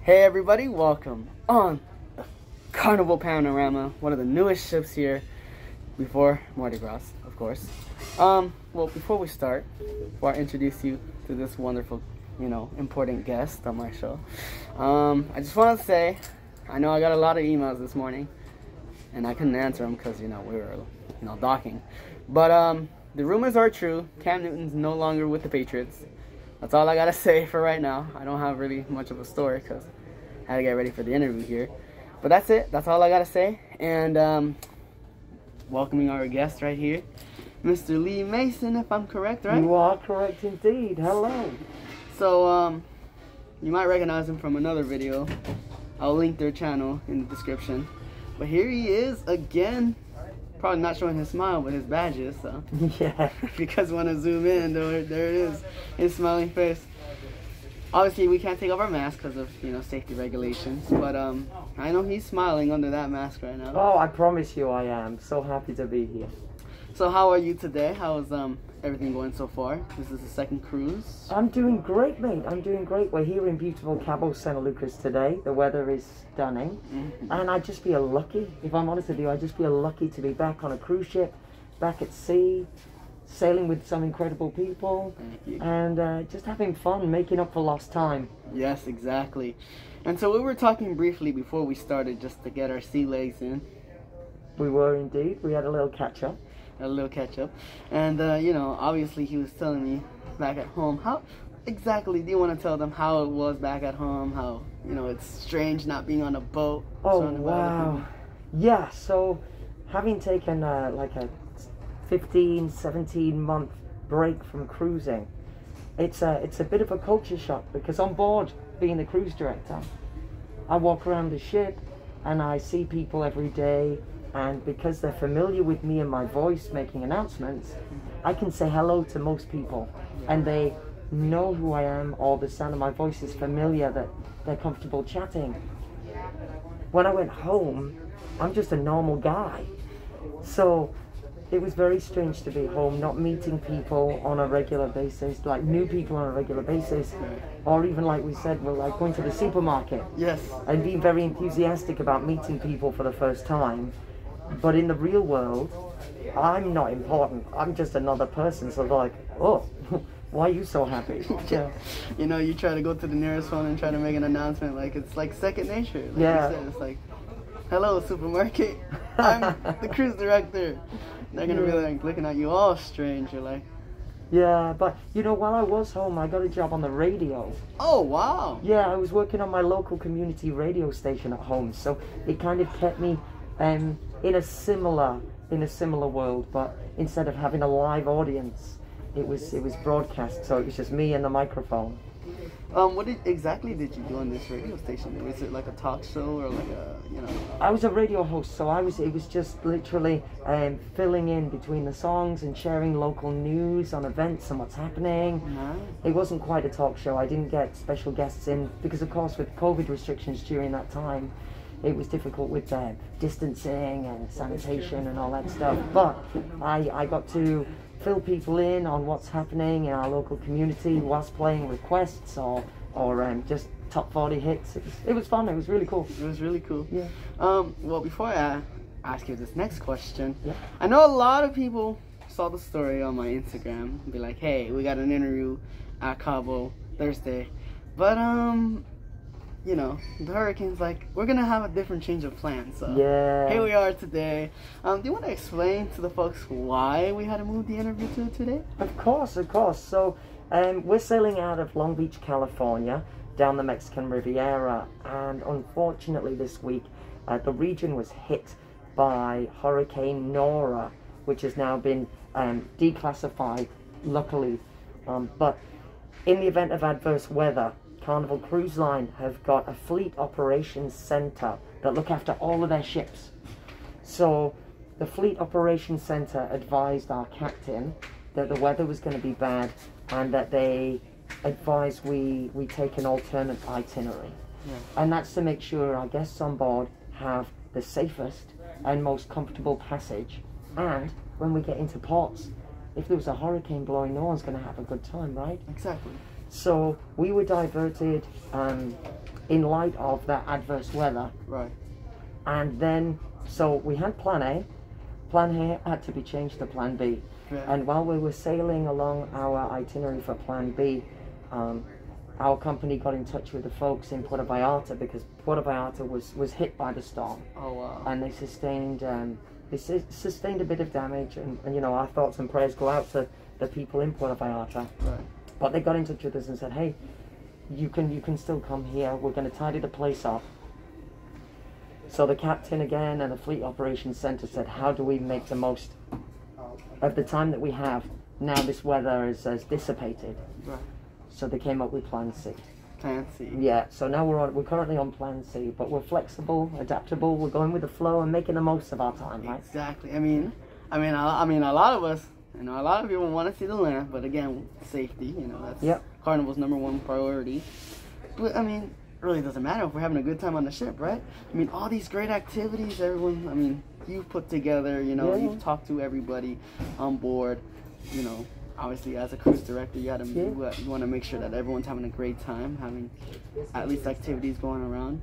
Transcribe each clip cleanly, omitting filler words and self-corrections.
Hey everybody, welcome on the Carnival Panorama, one of the newest ships here before Mardi Gras, of course. Well, before we start, before I introduce you to this wonderful, important guest on my show, I just want to say, I know I got a lot of emails this morning, and I couldn't answer them because, we were, docking. But, the rumors are true. Cam Newton's no longer with the Patriots. That's all I gotta say for right now. I don't have really much of a story because I had to get ready for the interview here. But that's it. That's all I gotta say. And welcoming our guest right here, Mr. Lee Mason, if I'm correct, right? You are correct indeed. Hello. So, you might recognize him from another video. I'll link their channel in the description. But here he is again. Probably not showing his smile, but his badges, so. Yeah. Because when I zoom in, there it is, his smiling face. Obviously, we can't take off our mask because of, safety regulations. But I know he's smiling under that mask right now. Oh, I promise you I am. So happy to be here. So how are you today? How's everything going so far? This is the second cruise. I'm doing great, mate. I'm doing great. We're here in beautiful Cabo San Lucas today. The weather is stunning. Mm-hmm. And I'd just feel lucky, if I'm honest with you, I'd just feel lucky to be back on a cruise ship, back at sea, sailing with some incredible people, and just having fun, making up for lost time. Yes, exactly. And so we were talking briefly before we started just to get our sea legs in. We were indeed. We had a little catch-up. And obviously he was telling me back at home, how exactly do you want to tell them how it was back at home, how it's strange not being on a boat? Oh wow. Yeah, so having taken like a 15-17 month break from cruising, it's a bit of a culture shock, because on board, being the cruise director, I walk around the ship and I see people every day. And because they're familiar with me and my voice making announcements, I can say hello to most people. And they know who I am, or the sound of my voice is familiar, that they're comfortable chatting. When I went home, I'm just a normal guy. So it was very strange to be home, not meeting people on a regular basis, like new people on a regular basis. Or even, like we said, we're like going to the supermarket. Yes. And being very enthusiastic about meeting people for the first time. But in the real world, I'm not important. I'm just another person. So they're like, oh, why are you so happy? Yeah. You try to go to the nearest one and try to make an announcement. Like, it's like second nature. Like yeah. you said, it's like, hello, supermarket. I'm the cruise director. They're going to be like looking at you all strange. You're like... Yeah, but while I was home, I got a job on the radio. Oh, wow. Yeah, I was working on my local community radio station at home. So it kind of kept me... in a similar world, but instead of having a live audience, it was broadcast, so it was just me and the microphone. What exactly did you do on this radio station? Was it like a talk show or like a I was a radio host, so it was just literally filling in between the songs and sharing local news on events and what's happening. Nice. It wasn't quite a talk show. I didn't get special guests in because, of course, with COVID restrictions during that time, it was difficult with distancing and sanitation and all that stuff. But I got to fill people in on what's happening in our local community whilst playing requests or just top 40 hits. It was fun. It was really cool. It was really cool. Yeah. Well, before I ask you this next question, yeah. I know a lot of people saw the story on my Instagram and be like, hey, we got an interview at Cabo Thursday. But, the hurricane's like, we're going to have a different change of plans. So yeah. Here we are today. Do you want to explain to the folks why we had to move the interview to today? Of course. So we're sailing out of Long Beach, California, down the Mexican Riviera. And unfortunately this week, the region was hit by Hurricane Nora, which has now been declassified, luckily. But in the event of adverse weather, Carnival Cruise Line have got a fleet operations center that look after all of their ships. So the fleet operations center advised our captain that the weather was going to be bad and that they advised we take an alternate itinerary. Yeah. And that's to make sure our guests on board have the safest and most comfortable passage. And when we get into ports, if there was a hurricane blowing, no one's going to have a good time, right? Exactly. So we were diverted in light of that adverse weather. Right. And then, so we had plan A. Plan A had to be changed to plan B. Yeah. And while we were sailing along our itinerary for plan B, our company got in touch with the folks in Puerto Vallarta because Puerto Vallarta was hit by the storm. Oh, wow. And they sustained a bit of damage, and you know, our thoughts and prayers go out to the people in Puerto Vallarta. Right. But they got in touch with us and said, hey, you can still come here. We're going to tidy the place up. So the captain again and the Fleet Operations Center said, how do we make the most of the time that we have now this weather has dissipated? Right. So they came up with plan C. Plan C. Yeah, so now we're currently on plan C, but we're flexible, adaptable, we're going with the flow and making the most of our time, right? Exactly. I mean, a lot of us, you know, a lot of people want to see the land, but again, safety, you know, that's Carnival's #1 priority. But I mean, it really doesn't matter if we're having a good time on the ship, right? I mean, all these great activities, everyone, I mean, you've put together, you know, you've talked to everybody on board, you know. Obviously, as a cruise director, you want to make sure that everyone's having a great time, having at least activities going around.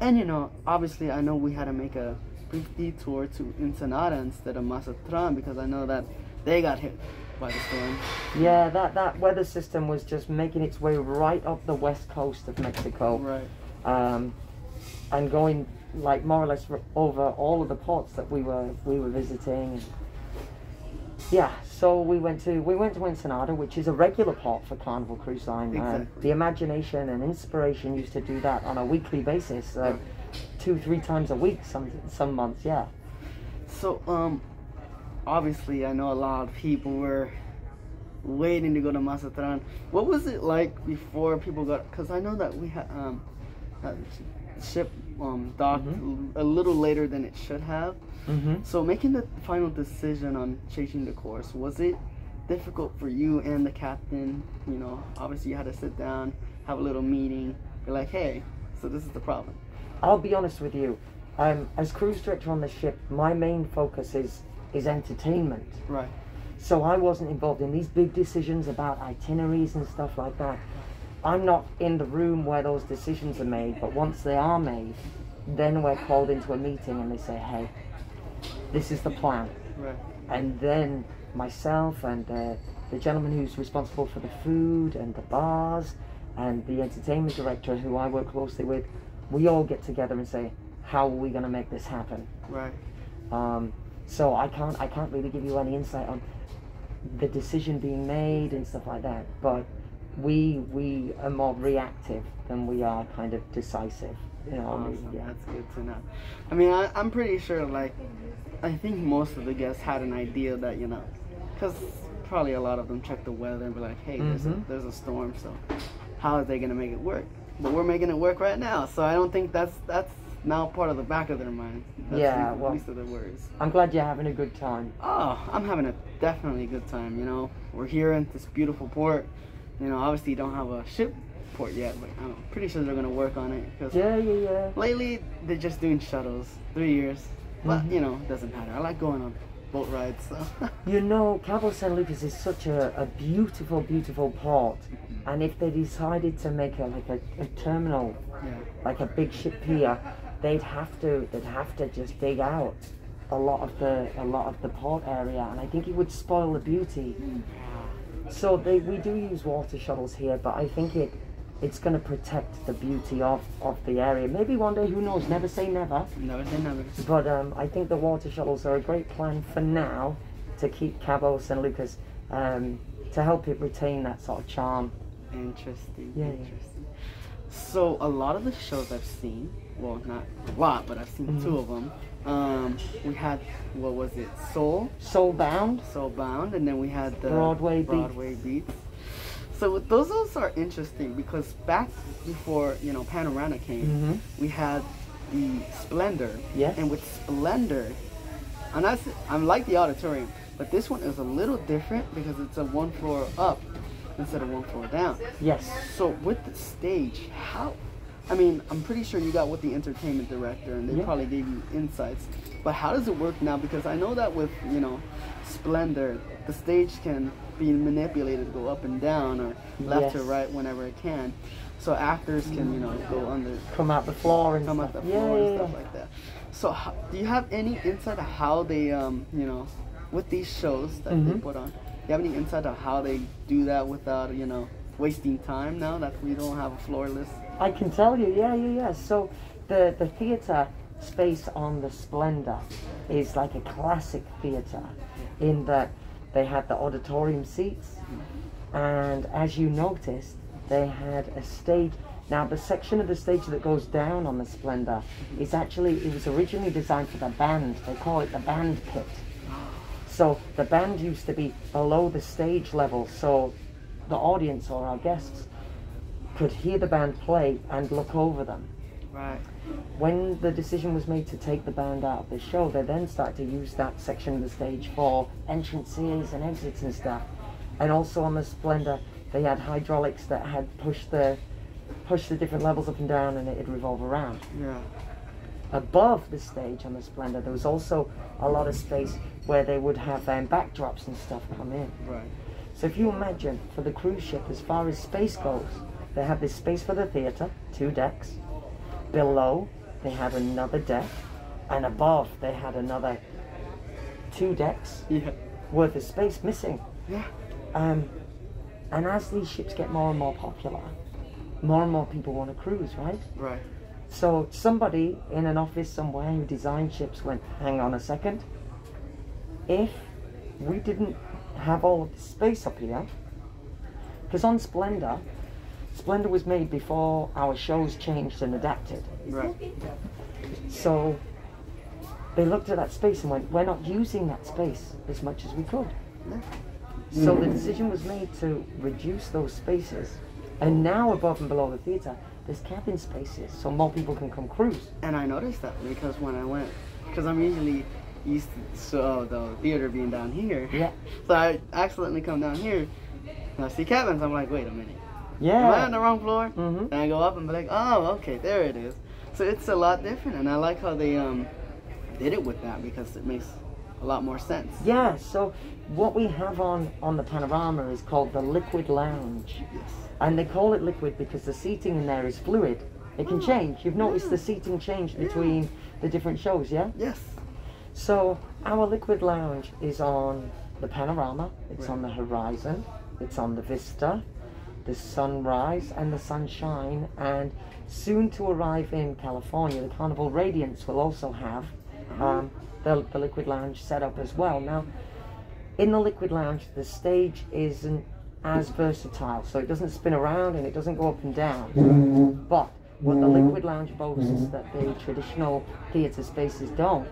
And, you know, obviously, I know we had to make a brief detour to Ensenada instead of Mazatlan because I know that they got hit by the storm. Yeah, that weather system was just making its way right up the west coast of Mexico. Right. And going, like, more or less over all of the ports that we were visiting. Yeah, so we went to Ensenada, which is a regular port for Carnival Cruise Line. Exactly. The Imagination and Inspiration used to do that on a weekly basis, 2-3 times a week, some months, yeah. So, obviously, I know a lot of people were waiting to go to Mazatlan. What was it like before people got? Because I know that we had the ship docked a little later than it should have. So making the final decision on changing the course, was it difficult for you and the captain? You know, obviously you had to sit down, have a little meeting. You're like, hey, so this is the problem. I'll be honest with you. As cruise director on the ship, my main focus is entertainment. Right. So I wasn't involved in these big decisions about itineraries and stuff like that. I'm not in the room where those decisions are made, but once they are made, then we're called into a meeting and they say, hey, this is the plan. Right. And then myself and the gentleman who's responsible for the food and the bars and the entertainment director who I work closely with, we all get together and say, how are we going to make this happen? Right. So I can't really give you any insight on the decision being made and stuff like that, but we are more reactive than we are kind of decisive. You know, awesome. That's good to know. I mean, I'm pretty sure, like, I think most of the guests had an idea that, you know, because probably a lot of them check the weather and be like, hey, there's a storm, so how are they going to make it work? But we're making it work right now, so I don't think that's now part of the back of their mind. That's at least of their worries. I'm glad you're having a good time. Oh, I'm having a definitely good time, you know. We're here in this beautiful port. You know, obviously you don't have a ship port yet, but I'm pretty sure they're going to work on it. Cause lately, they're just doing shuttles, 3 years. But, you know, it doesn't matter. I like going on boat rides, so. You know, Cabo San Lucas is such a beautiful, beautiful port. And if they decided to make a terminal, like a big ship pier, they'd have to just dig out a lot of the port area, and I think it would spoil the beauty. So we do use water shuttles here, but I think it's going to protect the beauty of the area. Maybe one day, who knows? Never say never. Never say never. But I think the water shuttles are a great plan for now to keep Cabo San Lucas, to help it retain that sort of charm. Interesting. Yeah. Interesting. So a lot of the shows I've seen, well, not a lot, but I've seen 2 of them. We had, what was it? Soulbound, and then we had the Broadway Beats. So those are interesting because back before, you know, Panorama came, we had the Splendor. Yes. And with Splendor, I'm like the auditorium, but this one is a little different because it's a 1 floor up instead of 1 floor down. Yes. So with the stage, I mean, I'm pretty sure you got with the entertainment director and they probably gave you insights. But how does it work now? Because I know that with, you know, Splendor, the stage can be manipulated, go up and down or left to right whenever it can. so actors can, you know, go under, come out the floor and come stuff. out the floor and stuff like that. So do you have any insight of how they, you know, with these shows that they put on, do you have any insight of how they do that without, you know, wasting time now that we don't have a floorless? I can tell you, yeah. So the theatre space on the Splendor is like a classic theatre in that they had the auditorium seats, and as you noticed, they had a stage. Now the section of the stage that goes down on the Splendor is actually, it was originally designed for the band. They call it the band pit. So the band used to be below the stage level, so the audience or our guests could hear the band play and look over them. Right. When the decision was made to take the band out of the show, they then started to use that section of the stage for entrances and exits and stuff. And also on the Splendor, they had hydraulics that had pushed the different levels up and down, and it'd revolve around. Yeah. Above the stage on the Splendor, there was also a lot of space where they would have backdrops and stuff come in. Right. So if you imagine, for the cruise ship, as far as space goes, they have this space for the theatre, 2 decks. Below, they had another deck, and above, they had another 2 decks worth of space missing. Yeah. And as these ships get more and more popular, more and more people want to cruise, right? Right. So somebody in an office somewhere who designed ships went, hang on a second, if we didn't have all of this space up here, because on Splendor was made before our shows changed and adapted. Right. So they looked at that space and went, we're not using that space as much as we could. Yeah. So the decision was made to reduce those spaces, and now above and below the theatre, there's cabin spaces so more people can come cruise. And I noticed that because when I went, because I'm usually used to the theater being down here. Yeah. So I accidentally come down here and I see cabins. I'm like, wait a minute. Yeah. Am I on the wrong floor? Mm-hmm. And I go up and be like, oh, okay, there it is. So it's a lot different, and I like how they did it with that because it makes a lot more sense. Yeah, so what we have on the panorama is called the liquid lounge. Yes. And they call it liquid because the seating in there is fluid. It can change. You've noticed the seating change between the different shows, yeah? Yes. So our liquid lounge is on the panorama, it's Right. on the horizon, it's on the vista, the sunrise and the sunshine, and soon to arrive in California, the Carnival Radiance will also have the liquid lounge set up as well. Now, in the liquid lounge, the stage isn't as versatile, so it doesn't spin around and it doesn't go up and down. But what the liquid lounge boasts that the traditional theatre spaces don't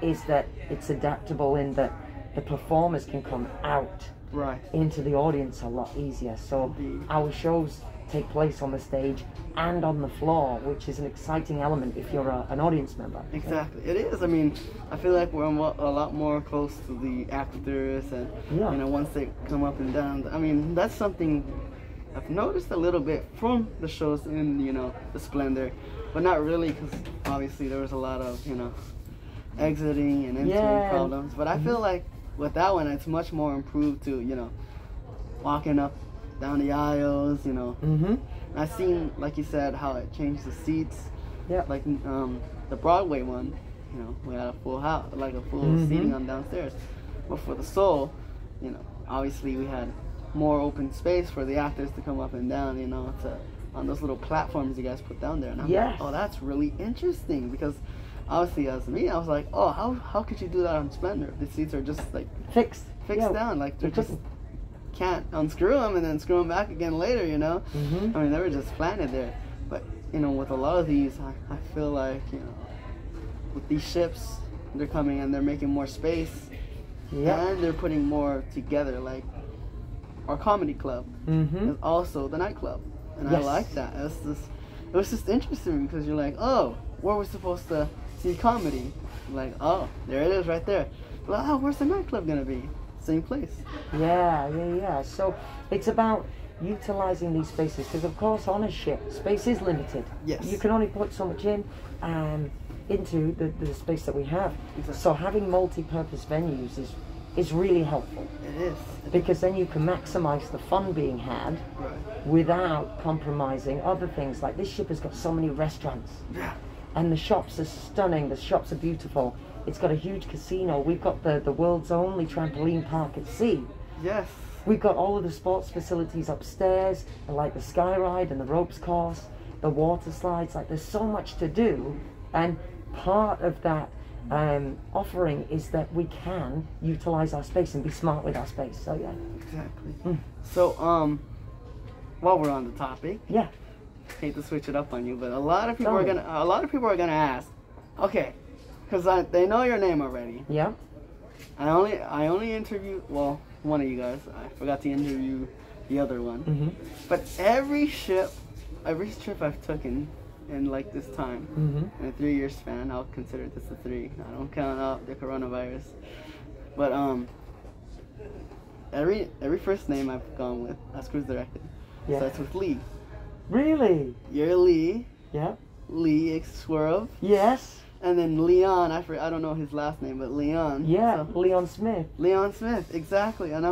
is that it's adaptable in that the performers can come out Right. into the audience a lot easier. So our shows take place on the stage and on the floor, which is an exciting element if you're an audience member. Exactly. It is. I mean, I feel like we're a lot more close to the actors, and Yeah. you know, once they come up and down. I mean, that's something I've noticed a little bit from the shows in, you know, the Splendor, but not really, because obviously there was a lot of, you know, exiting and entering problems. But I feel like with that one, it's much more improved to, you know, walking up down the aisles, you know. Mm-hmm. I've seen, like you said, how it changed the seats. Yeah. Like the Broadway one, you know, we had a full house, like a full seating on downstairs. But for the Soul, you know, obviously we had more open space for the actors to come up and down, you know, on those little platforms you guys put down there. And I'm like, oh, that's really interesting, because obviously as me, I was like, oh, how could you do that on Splendor? The seats are just like fixed down, like they're just can't unscrew them and then screw them back again later, you know. I mean, they were just planted there. But you know, with a lot of these, I feel like, you know, with these ships, they're coming and they're making more space, and they're putting more together. Like our comedy club is also the nightclub, and I like that. It was just interesting, because you're like, oh, where we're supposed to see comedy, like, oh, there it is right there. Well, oh, where's the nightclub gonna be? Same place. Yeah. So it's about utilizing these spaces, because of course on a ship space is limited. Yes. You can only put so much in into the space that we have. Exactly. So having multi-purpose venues is is really helpful. It is. Because then you can maximize the fun being had without compromising other things. Like this ship has got so many restaurants. Yeah. And the shops are stunning, the shops are beautiful. It's got a huge casino. We've got the world's only trampoline park at sea. Yes. We've got all of the sports facilities upstairs, and like the sky ride and the ropes course, the water slides. Like there's so much to do, and part of that offering is that we can utilize our space and be smart with our space. So yeah. Exactly. So while we're on the topic, yeah, hate to switch it up on you, but a lot of people are gonna ask, okay, because they know your name already. Yeah. I only interviewed, well, one of you guys. I forgot to interview the other one. Mm-hmm. But every trip I've taken in like this time, Mm-hmm. in a 3 year span, I'll consider this a 3. I don't count out the coronavirus. But every first name I've gone with as cruise director starts with Lee. Really? You're Lee. Yeah. Lee Swerve. Yes. And then Leon, I don't know his last name, but Leon. Yeah, so, Leon Smith. Leon Smith, exactly. And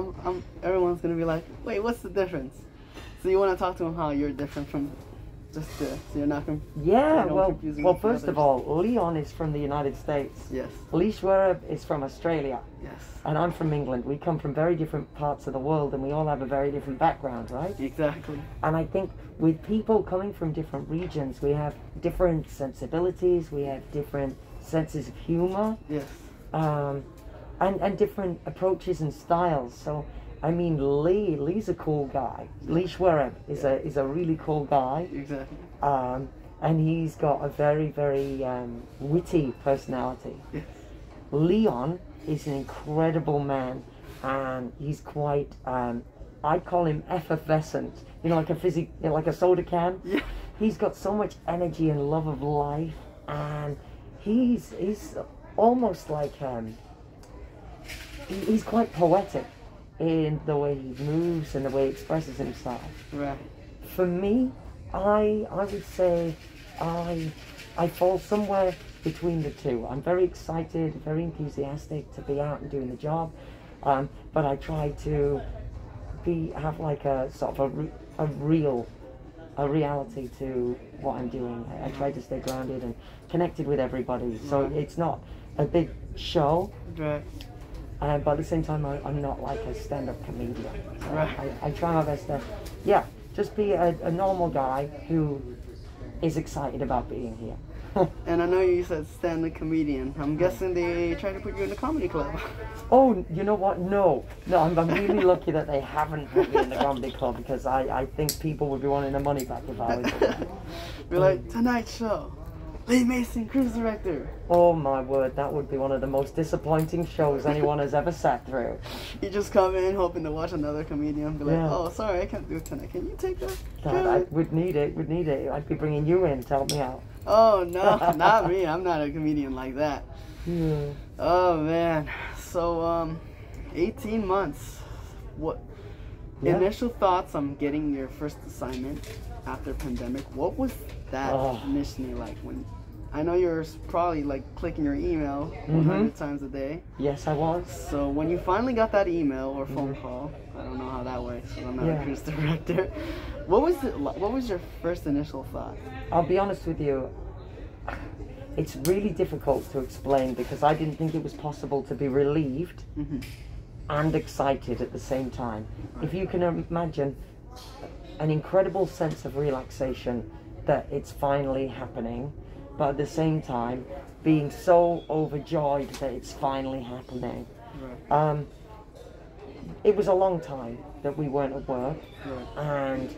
everyone's gonna be like, wait, what's the difference? So you want to talk to him how you're different from just so you're not well, first of all, Leon is from the United States. Yes. Lee Schwerer is from Australia. Yes. And I'm from England. We come from very different parts of the world, and we all have a very different background, right? Exactly. And I think with people coming from different regions, we have different sensibilities, we have different senses of humor. Yes. And different approaches and styles. So, I mean, Lee's a cool guy. Lee Schwerer is a really cool guy. Exactly. And he's got a very, very witty personality. Yes. Leon is an incredible man, and he's quite, I'd call him effervescent. You know, like a soda can. Yeah. He's got so much energy and love of life, and he's almost like, he's quite poetic in the way he moves and the way he expresses himself. Right. For me, I would say I fall somewhere between the two. I'm very excited, very enthusiastic to be out and doing the job, but I try to have like a sort of a reality to what I'm doing. I try to stay grounded and connected with everybody, so it's not a big show. Right. But at the same time, I'm not like a stand-up comedian. So Right. I try my best to, just be a normal guy who is excited about being here. And I know you said stand-up comedian. I'm guessing they tried to put you in the comedy club. Oh, you know what? No, I'm really lucky that they haven't put me in the comedy club, because I think people would be wanting their money back if I was there. Be like, Tonight Show, Lee Mason, cruise director. Oh my word, that would be one of the most disappointing shows anyone has ever sat through. You just come in hoping to watch another comedian. Be like, Yeah. oh, sorry, I can't do it tonight. Can you take that? God, I would need it. I'd be bringing you in to help me out. Oh, no, not me. I'm not a comedian like that. Yeah. Oh, man. So, 18 months. What initial thoughts on getting your first assignment after pandemic? What was that initially like? When I know you're probably like clicking your email 100 times a day. Yes, I was. So when you finally got that email or phone call, I don't know how that works because I'm not a cruise director. What was your first initial thought? I'll be honest with you. It's really difficult to explain, because I didn't think it was possible to be relieved and excited at the same time. If you can imagine an incredible sense of relaxation that it's finally happening, but at the same time being so overjoyed that it's finally happening. Right. It was a long time that we weren't at work, and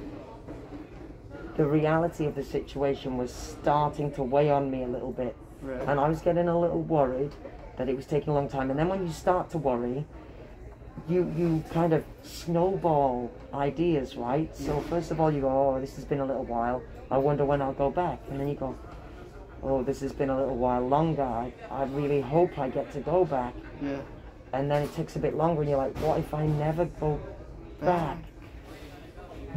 the reality of the situation was starting to weigh on me a little bit. Right. And I was getting a little worried that it was taking a long time. And then when you start to worry, you kind of snowball ideas, right? So first of all you go, oh, this has been a little while, I wonder when I'll go back. And then you go, oh, this has been a little while longer, I really hope I get to go back. Yeah. And then it takes a bit longer, and you're like, what if I never go back?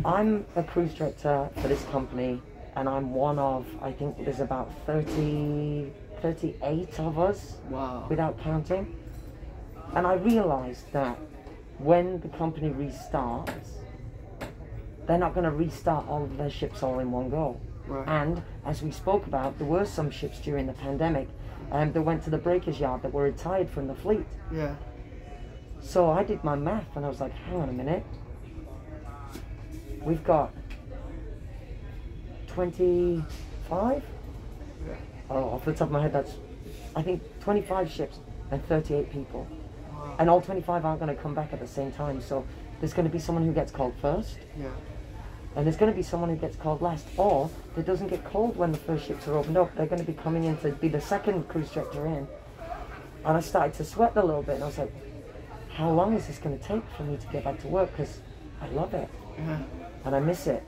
I'm a cruise director for this company, and I'm one of, I think there's about 38 of us, Wow. without counting. And I realized that when the company restarts, they're not going to restart all of their ships all in one go. Right. And as we spoke about, there were some ships during the pandemic that went to the breakers yard that were retired from the fleet. Yeah. So I did my math and I was like, hang on a minute. We've got 25? Yeah. Oh, off the top of my head, that's, I think, 25 ships and 38 people. Wow. And all 25 aren't going to come back at the same time. So there's going to be someone who gets called first. Yeah. And there's going to be someone who gets called last, or that doesn't get called when the first ships are opened up. They're going to be coming in to be the second cruise director in. And I started to sweat a little bit, and I was like, how long is this going to take for me to get back to work? Because I love it, Yeah. and I miss it.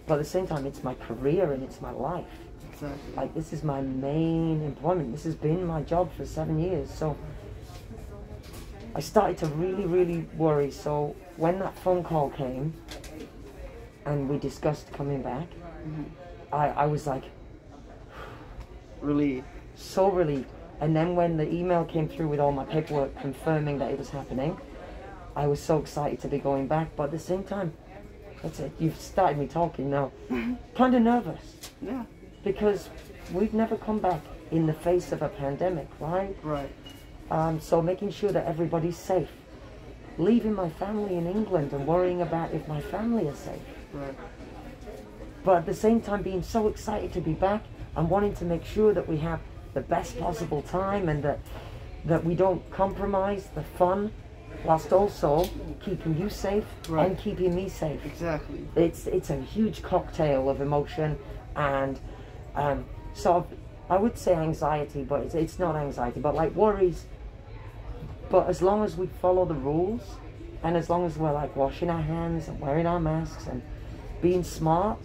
But at the same time, it's my career and it's my life. Exactly. Like, this is my main employment. This has been my job for 7 years. So I started to really, really worry. So when that phone call came, and we discussed coming back, I was like, Relieved. so relieved. And then when the email came through with all my paperwork confirming that it was happening, I was so excited to be going back. But at the same time, that's it, you've started me talking now, kind of nervous. Yeah. Because we've never come back in the face of a pandemic, right? Right. So making sure that everybody's safe. Leaving my family in England and worrying about if my family is safe. Right. But at the same time being so excited to be back and wanting to make sure that we have the best possible time and that we don't compromise the fun whilst also keeping you safe Right. and keeping me safe. Exactly. It's a huge cocktail of emotion and sort of, I would say anxiety, but it's not anxiety, but like worries. But as long as we follow the rules and as long as we're like washing our hands and wearing our masks and being smart,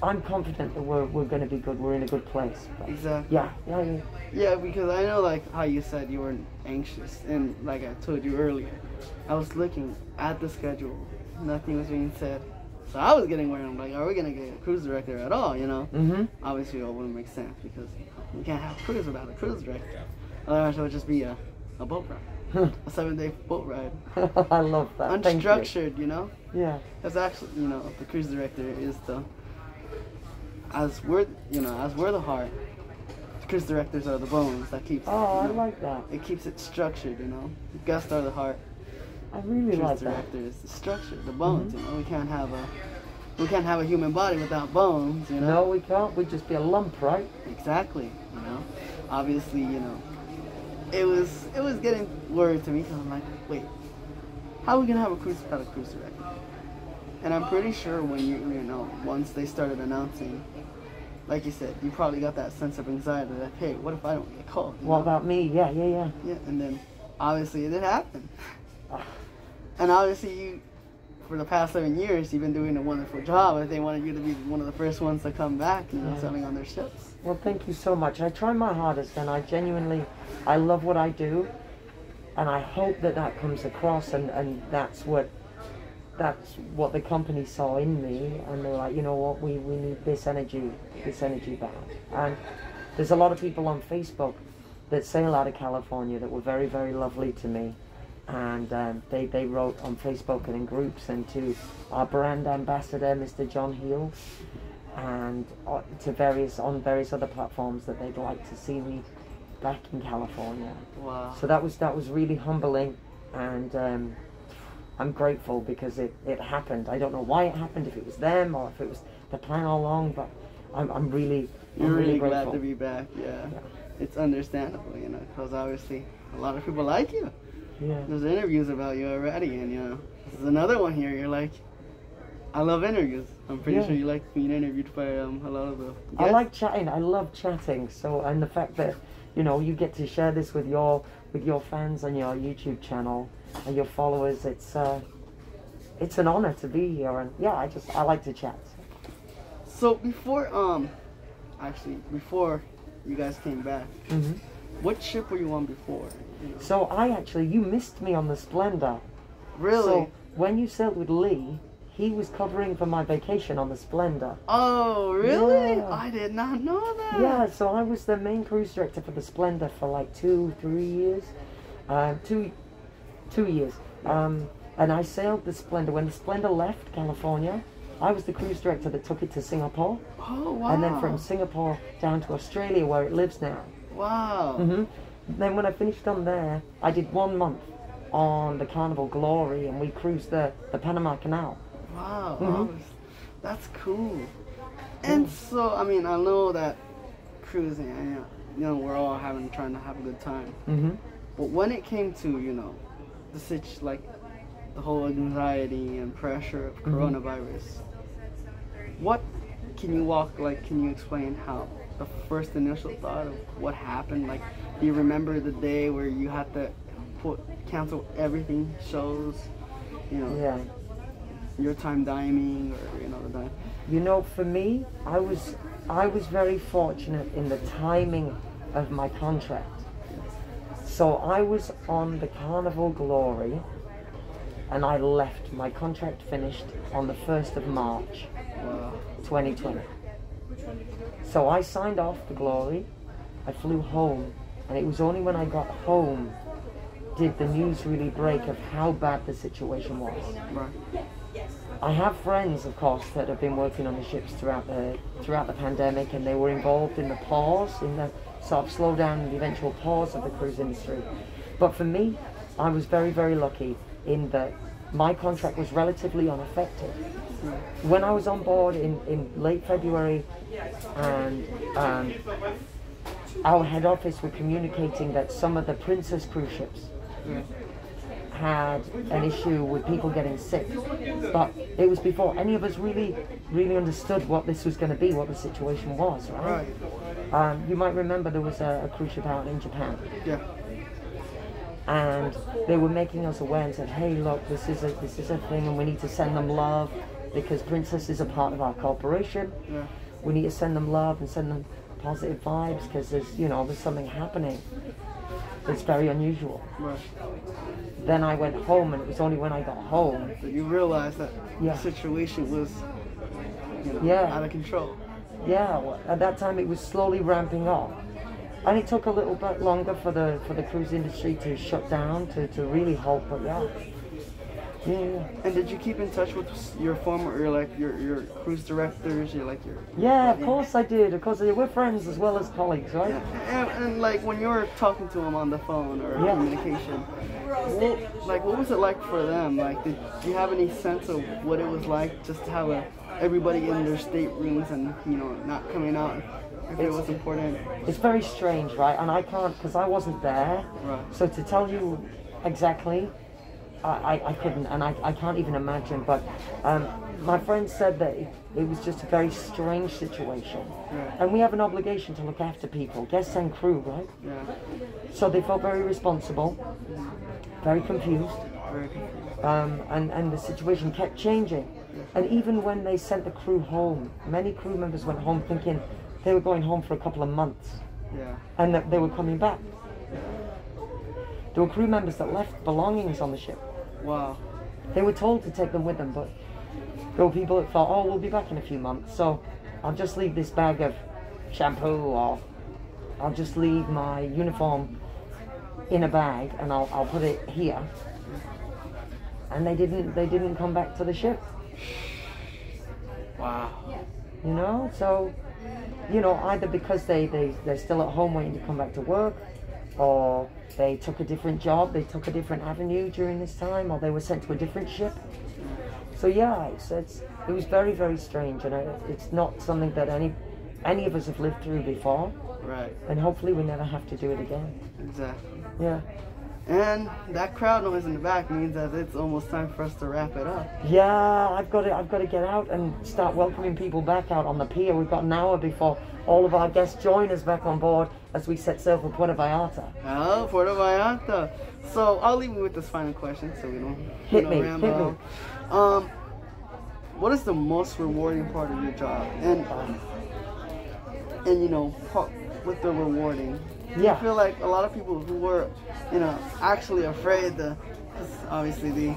I'm confident that we're going to be good. We're in a good place. But Exactly. yeah. Yeah, because I know, like, how you said you were anxious, and like I told you earlier, I was looking at the schedule, nothing was being said, so I was getting worried. I'm like, are we gonna get a cruise director at all, you know? Obviously it wouldn't make sense, because we can't have a cruise without a cruise director, otherwise it would just be a boat ride, a 7-day boat ride. I love that. Thank you. Unstructured, you know? Yeah. That's actually, you know, the cruise director is as we're the heart, the cruise directors are the bones that keeps. Oh, I like that. It keeps it structured, you know. Guests are the heart. I really like Cruise that. director is the structure, the bones. You know, we can't have a human body without bones. You know. No, we can't. We'd just be a lump, right? Exactly. You know. Obviously, you know. It was getting worried to me because I'm like, wait, how are we gonna have a cruise without a cruise director? And I'm pretty sure when you know, once they started announcing, like you said, you probably got that sense of anxiety that, hey, what if I don't get called? What know? about me? Yeah. Yeah, and then obviously it did happen. And obviously you, for the past 7 years, you've been doing a wonderful job. And they wanted you to be one of the first ones to come back, you know, sailing on their ships. Well, thank you so much. I try my hardest, and I love what I do, and I hope that comes across, and that's what the company saw in me, and they're like, you know what, we need this energy back. And there's a lot of people on Facebook that sail out of California that were very, very lovely to me, and they wrote on Facebook and in groups, and to our brand ambassador, Mr. John Heel, and to various other platforms that they'd like to see me back in California. Wow. So that was really humbling, and I'm grateful because it happened. I don't know why it happened, if it was them or if it was the plan all along, but I'm really really grateful. glad to be back. Yeah. It's understandable, you know, because obviously a lot of people like you. Yeah. There's interviews about you already, and you know, this is another one here. You're like, I love interviews. I'm pretty sure you like being interviewed by a lot of the guests. I like chatting. I love chatting. So, and the fact that, you know, you get to share this with your fans on your YouTube channel and your followers, it's an honor to be here, and yeah, I like to chat. So before you guys came back, what ship were you on before? You know? So you missed me on the Splendor. Really? So when you sailed with Lee, he was covering for my vacation on the Splendor. Oh, really? Yeah. I did not know that. Yeah, so I was the main cruise director for the Splendor for like 2-3 years. 2 years. And I sailed the Splendor. When the Splendor left California, I was the cruise director that took it to Singapore. Oh, wow. And then from Singapore down to Australia, where it lives now. Wow. Then when I finished on there, I did 1 month on the Carnival Glory, and we cruised the Panama Canal. Wow. That's cool. And so, I mean, I know that cruising, you know, we're all trying to have a good time. But when it came to, you know, the whole anxiety and pressure of coronavirus, can you explain how the first initial thought of what happened? Like, do you remember the day where you had to cancel everything, shows, you know, your time diming, or, you know, the time? You know, for me, I was very fortunate in the timing of my contract. So I was on the Carnival Glory, and I left. My contract finished on the 1st of March, 2020. So I signed off the Glory, I flew home, and it was only when I got home did the news really break of how bad the situation was. Right. I have friends, of course, that have been working on the ships throughout the pandemic, and they were involved in the pause, in the sort of slowdown and the eventual pause of the cruise industry. But for me, I was very, very lucky in that my contract was relatively unaffected. When I was on board in late February, and our head office were communicating that some of the Princess cruise ships had an issue with people getting sick, but it was before any of us really understood what this was going to be, what the situation was, right? You might remember there was a cruise ship out in Japan. Yeah. And they were making us aware and said, hey, look, this is a thing, and we need to send them love because Princess is a part of our corporation. Yeah. We need to send them love and send them positive vibes because there's something happening that's very unusual. Right. Then I went home, and it was only when I got home that you realized that the situation was, you know, out of control. Yeah, well, at that time it was slowly ramping up. And it took a little bit longer for the cruise industry to shut down, to really halt, but yeah. And did you keep in touch with your former, or your cruise directors, Yeah, of course I did. Of course I did. We're friends as well as colleagues, right? Yeah. And like when you were talking to them on the phone or communication, what was it like for them? Like, did you have any sense of what it was like just to have everybody in their staterooms and, you know, not coming out if it was important? It's very strange, right? And I can't, because I wasn't there. Right. So to tell you exactly, I couldn't, and I can't even imagine. But my friend said that it was just a very strange situation. Yeah. And we have an obligation to look after people, guests and crew, right? Yeah. So they felt very responsible, very confused. And the situation kept changing. And even when they sent the crew home, many crew members went home thinking they were going home for a couple of months, and that they were coming back. There were crew members that left belongings on the ship. Wow. They were told to take them with them, but there were people that thought, oh, we'll be back in a few months, so I'll just leave this bag of shampoo, or I'll just leave my uniform in a bag and I'll put it here. And they didn't come back to the ship. Wow. You know, so, you know, either because they're still at home waiting to come back to work, or they took a different job, they took a different avenue during this time, or they were sent to a different ship. So yeah, it was very, very strange, and it's not something that any of us have lived through before. Right. And hopefully we never have to do it again. Exactly. Yeah. And that crowd noise in the back means that it's almost time for us to wrap it up. Yeah, I've got to get out and start welcoming people back out on the pier. We've got an hour before all of our guests join us back on board as we set sail for Puerto Vallarta. Oh, Puerto Vallarta. So I'll leave you with this final question, so we don't ramble. What is the most rewarding part of your job? And you know, with the rewarding. Yeah. I feel like a lot of people who were, you know, actually afraid because obviously they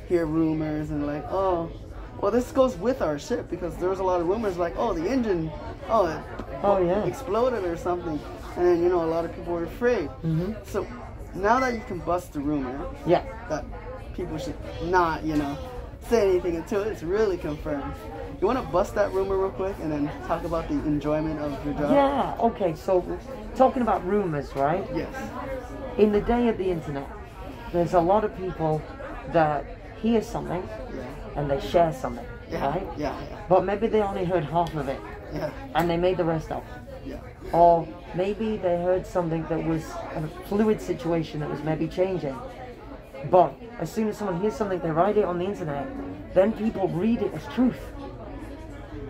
hear rumors and like, oh, well, this goes with our ship, because there was a lot of rumors like, oh, the engine, it exploded or something, and then, you know, a lot of people were afraid. So now that you can bust the rumor Yeah. that people should not, say anything until it's really confirmed. You want to bust that rumor real quick and then talk about the enjoyment of your job? Yeah, okay, so talking about rumors, right? Yes. In the day of the internet, there's a lot of people that hear something and they share something, right? Yeah. But maybe they only heard half of it Yeah. and they made the rest up. Yeah. Or maybe they heard something that was a fluid situation that was maybe changing. But as soon as someone hears something, they write it on the internet, then people read it as truth.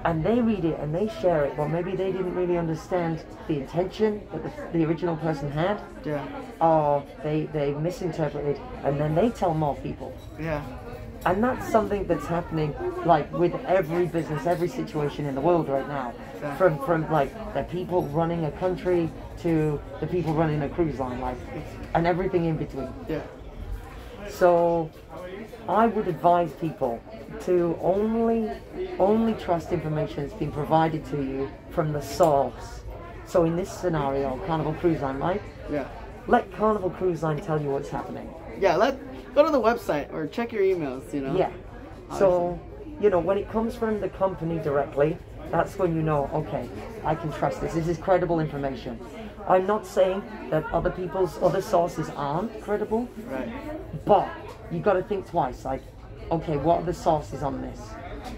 And they read it and they share it, but maybe they didn't really understand the intention that the original person had. Yeah. Or they misinterpreted, and then they tell more people. Yeah. And that's something that's happening like with every business, every situation in the world right now. Exactly. From like the people running a country to the people running a cruise line, like, and everything in between. Yeah. So I would advise people to only trust information that's been provided to you from the source. So in this scenario, Carnival Cruise Line, right? Yeah. Let Carnival Cruise Line tell you what's happening. Yeah, go to the website or check your emails, Yeah. So, when it comes from the company directly, that's when you know, okay, I can trust this. This is credible information. I'm not saying that other sources aren't credible, Right. but you got to think twice. Like, okay, what are the sources on this?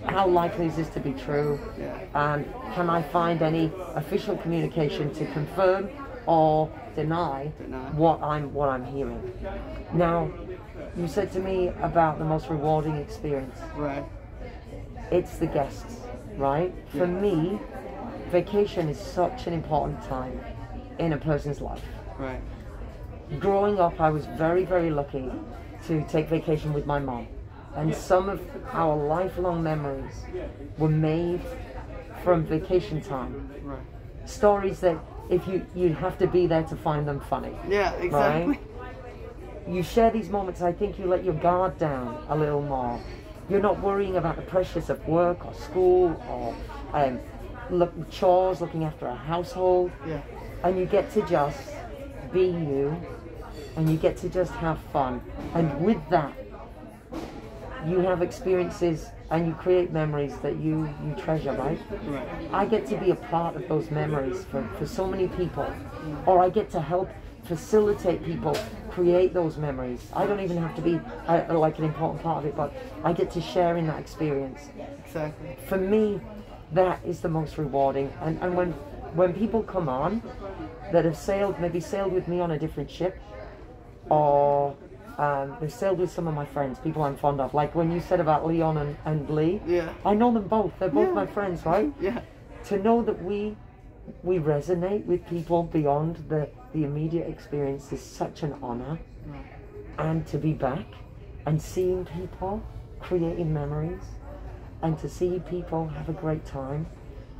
How likely is this to be true? Yeah. And can I find any official communication to confirm or deny what I'm hearing? Now, you said to me about the most rewarding experience. Right. It's the guests, right? For me, vacation is such an important time in a person's life. Right. Growing up, I was very, very lucky to take vacation with my mom. And some of our lifelong memories were made from vacation time. Right. Stories that you'd have to be there to find them funny. Yeah, exactly. Right? You share these moments, I think you let your guard down a little more. You're not worrying about the pressures of work or school or chores, looking after a household. Yeah. And you get to just be you, and you get to just have fun. And with that, you have experiences and you create memories that you treasure, right? Right. I get to be a part of those memories for so many people, or I get to help facilitate people create those memories. I don't even have to be like an important part of it, but I get to share in that experience. Exactly. For me, that is the most rewarding. And when people come on that have maybe sailed with me on a different ship, or they've sailed with some of my friends, people I'm fond of, like when you said about Leon and Lee. Yeah. I know them both. They're both my friends, right? Yeah. To know that we resonate with people beyond the immediate experience is such an honor. Right. And to be back and seeing people creating memories and to see people have a great time,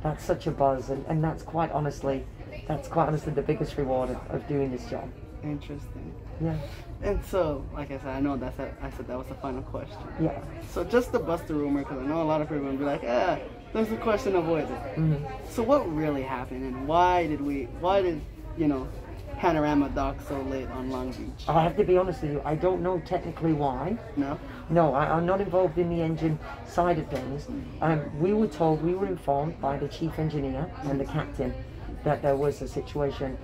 that's such a buzz, and that's quite honestly the biggest reward of doing this job. Interesting. Yeah. And so, like I said, I know I said that was the final question. Yeah. So just to bust the rumor, because I know a lot of people will be like, there's a question avoided. Mm-hmm. So what really happened, and why did Panorama dock so late on Long Beach? I have to be honest with you, I don't know technically why. No? No, I'm not involved in the engine side of things. We were informed by the chief engineer and the captain that there was a situation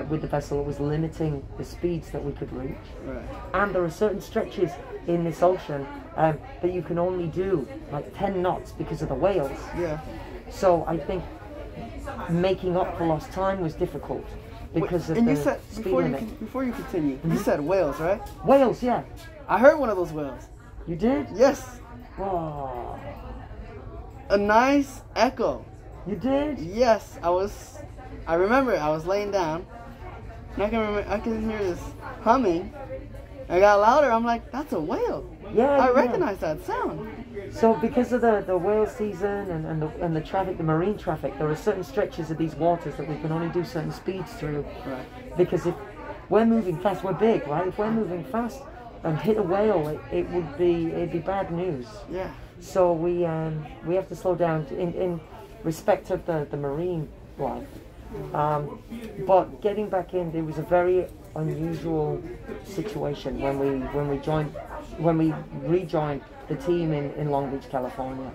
with the vessel that was limiting the speeds that we could reach. Right. And there are certain stretches in this ocean that you can only do like 10 knots because of the whales. Yeah. So I think making up for lost time was difficult because of and the you said, speed before limit. you continue, you said whales, right? Whales, yeah. I heard one of those whales. You did? Yes. Oh. A nice echo. You did? Yes, I remember I was laying down, and I can hear this humming. It got louder. I'm like, that's a whale. Yeah. I recognize that sound. So because of the whale season and the traffic, the marine traffic, there are certain stretches of these waters that we can only do certain speeds through. Right. Because if we're moving fast, we're big, right? If we're moving fast and hit a whale, it'd be bad news. Yeah. So we have to slow down in respect of the marine life. But getting back in, it was a very unusual situation when we rejoined the team in Long Beach, California.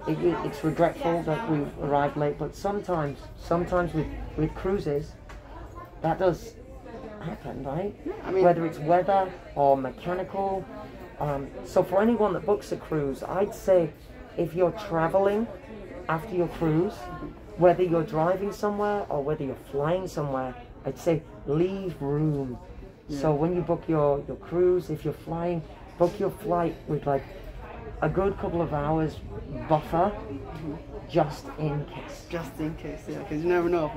It's regretful that we arrived late, but sometimes with cruises, that does happen, right? I mean, whether it's weather or mechanical. So for anyone that books a cruise, I'd say if you're traveling after your cruise, whether you're driving somewhere or whether you're flying somewhere, I'd say leave room. Yeah. So when you book your cruise, if you're flying, book your flight with like a good couple of hours buffer, just in case. Just in case, yeah, because you never know.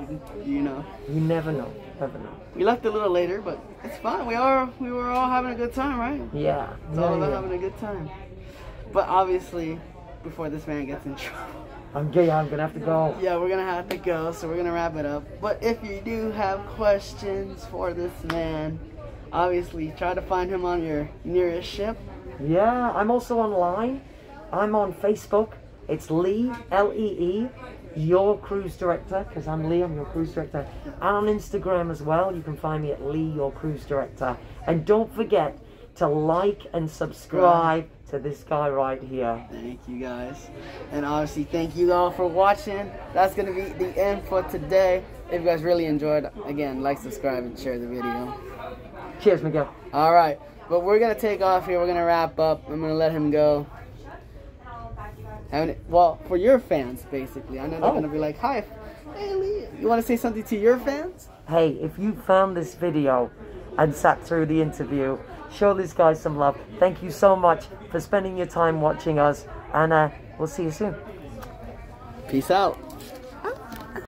You know. You never know. Never know. We left a little later, but it's fine. We were all having a good time, right? Yeah. It's all about having a good time. But obviously, before this man gets in trouble. I'm gonna have to go. Yeah, we're gonna have to go, so we're gonna wrap it up. But if you do have questions for this man, obviously try to find him on your nearest ship. Yeah, I'm also online. I'm on Facebook. It's Lee, L-E-E, your cruise director, because I'm Lee, I'm your cruise director. And on Instagram as well, you can find me at Lee, your cruise director. And don't forget to like and subscribe to this guy right here. Thank you guys. And obviously thank you all for watching. That's going to be the end for today. If you guys really enjoyed, again, like, subscribe, and share the video. Cheers, Miguel. Alright, but we're going to take off here. We're going to wrap up. I'm going to let him go. Well, for your fans, basically. I know they're going to be like, hi, hey, Lee. You want to say something to your fans? Hey, if you found this video and sat through the interview, show this guy some love. Thank you so much for spending your time watching us, and we'll see you soon. Peace out.